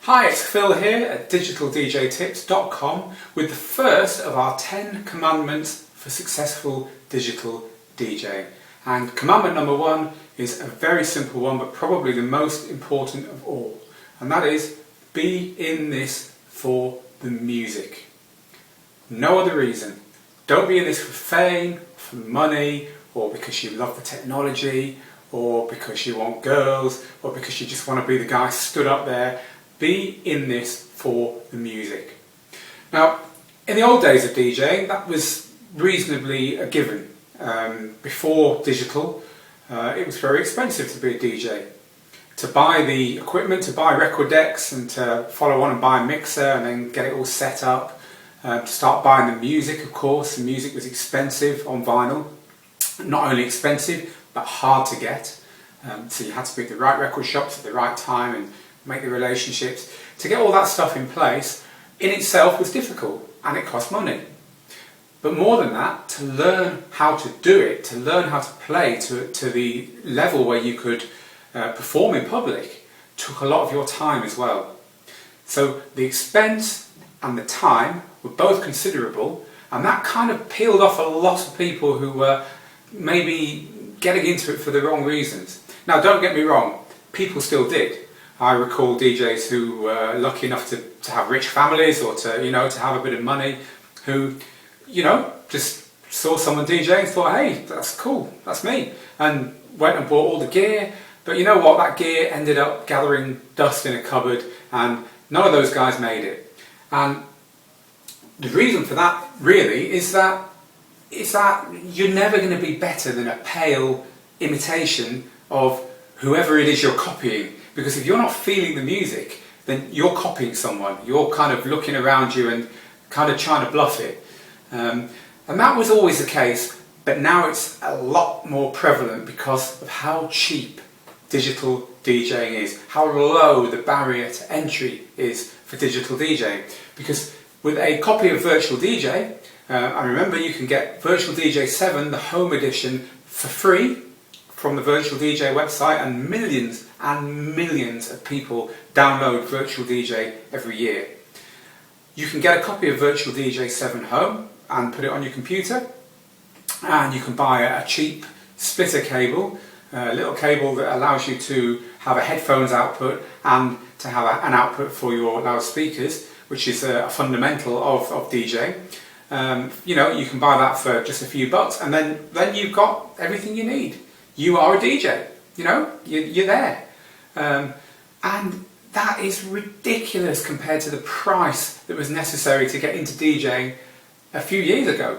Hi, it's Phil here at digitaldjtips.com with the first of our 10 commandments for successful digital DJing. And commandment number 1 is a very simple one, but probably the most important of all. And that is, be in this for the music. No other reason. Don't be in this for fame, for money, or because you love the technology, or because you want girls, or because you just want to be the guy stood up there. Be in this for the music. Now, in the old days of DJing, that was reasonably a given. Before digital, it was very expensive to be a DJ. To buy the equipment, to buy record decks, and to follow on and buy a mixer and then get it all set up. To start buying the music, of course. The music was expensive on vinyl. Not only expensive, but hard to get. So you had to be at the right record shops at the right time and make the relationships. To get all that stuff in place in itself was difficult and it cost money. But more than that, to learn how to do it, to learn how to play to the level where you could perform in public, took a lot of your time as well. So the expense and the time were both considerable, and that kind of peeled off a lot of people who were maybe getting into it for the wrong reasons. Now, don't get me wrong, people still did. I recall DJs who were lucky enough to have rich families or to have a bit of money, who, just saw someone DJing and thought, hey, that's cool, that's me, and went and bought all the gear. But you know what, that gear ended up gathering dust in a cupboard, and none of those guys made it. And the reason for that really is that you're never going to be better than a pale imitation of whoever it is you're copying. Because if you're not feeling the music, then you're copying someone. You're kind of looking around you and kind of trying to bluff it. And that was always the case, but now it's a lot more prevalent because of how cheap digital DJing is, how low the barrier to entry is for digital DJing. Because with a copy of Virtual DJ, I remember you can get Virtual DJ 7, the home edition, for free from the Virtual DJ website, and millions of people download Virtual DJ every year. You can get a copy of Virtual DJ 7 Home and put it on your computer, and you can buy a cheap splitter cable, a little cable that allows you to have a headphones output and to have an output for your loudspeakers, which is a fundamental of DJing. You can buy that for just a few bucks, and then you've got everything you need. You are a DJ, you're there. And that is ridiculous compared to the price that was necessary to get into DJing a few years ago.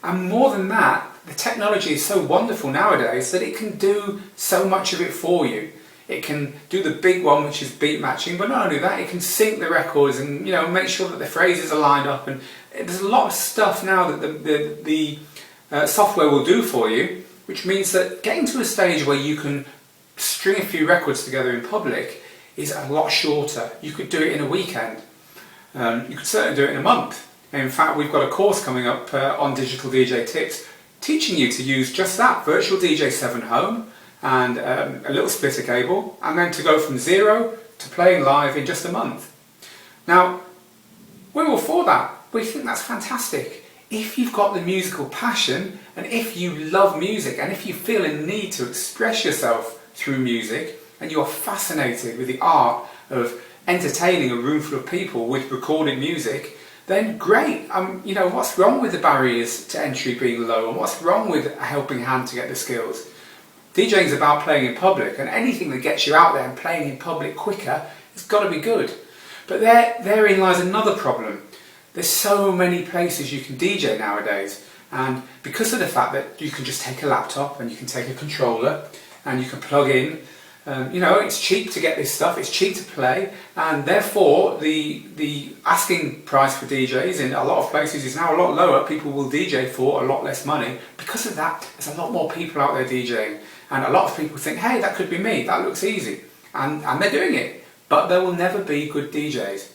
And more than that, the technology is so wonderful nowadays that it can do so much of it for you. It can do the big one, which is beat matching, but not only that, it can sync the records and make sure that the phrases are lined up. And there's a lot of stuff now that the software will do for you, which means that getting to a stage where you can string a few records together in public is a lot shorter. You could do it in a weekend. You could certainly do it in a month. In fact, we've got a course coming up on Digital DJ Tips teaching you to use just that, Virtual DJ 7 Home and a little splitter cable, and then to go from zero to playing live in just a month. Now, we're all for that. We think that's fantastic. If you've got the musical passion, and if you love music, and if you feel a need to express yourself through music, and you're fascinated with the art of entertaining a room full of people with recorded music, then great. What's wrong with the barriers to entry being low, and what's wrong with a helping hand to get the skills? DJing is about playing in public, and anything that gets you out there and playing in public quicker, it's got to be good. But therein lies another problem. There's so many places you can DJ nowadays, and because of the fact that you can just take a laptop and you can take a controller and you can plug in, it's cheap to get this stuff, it's cheap to play, and therefore the asking price for DJs in a lot of places is now a lot lower. People will DJ for a lot less money. Because of that, there's a lot more people out there DJing, and a lot of people think, hey, that could be me, that looks easy, and they're doing it, but there will never be good DJs.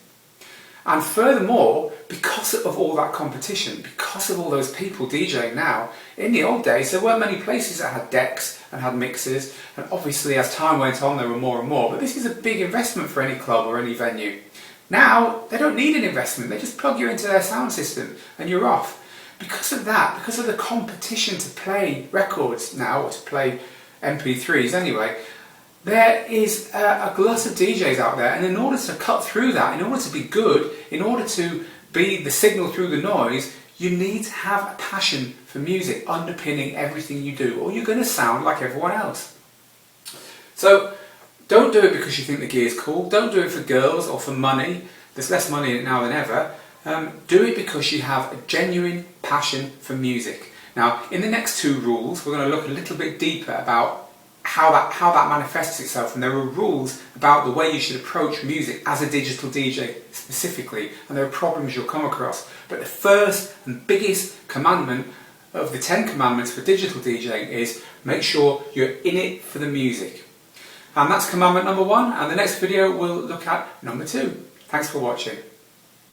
And furthermore, because of all that competition, because of all those people DJing now, in the old days there weren't many places that had decks and had mixers, and obviously as time went on there were more and more, but this is a big investment for any club or any venue. Now they don't need an investment, they just plug you into their sound system and you're off. Because of that, because of the competition to play records now, or to play MP3s anyway, there is a glut of DJs out there, and in order to cut through that, in order to be good, in order to be the signal through the noise, you need to have a passion for music underpinning everything you do, or you're going to sound like everyone else. So don't do it because you think the gear's cool, don't do it for girls or for money, there's less money in it now than ever. Do it because you have a genuine passion for music. Now, in the next two rules, we're going to look a little bit deeper about how that manifests itself, and there are rules about the way you should approach music as a digital DJ specifically, and there are problems you'll come across. But the first and biggest commandment of the 10 commandments for digital DJing is make sure you're in it for the music. And that's commandment number 1, and the next video we'll look at number 2. Thanks for watching.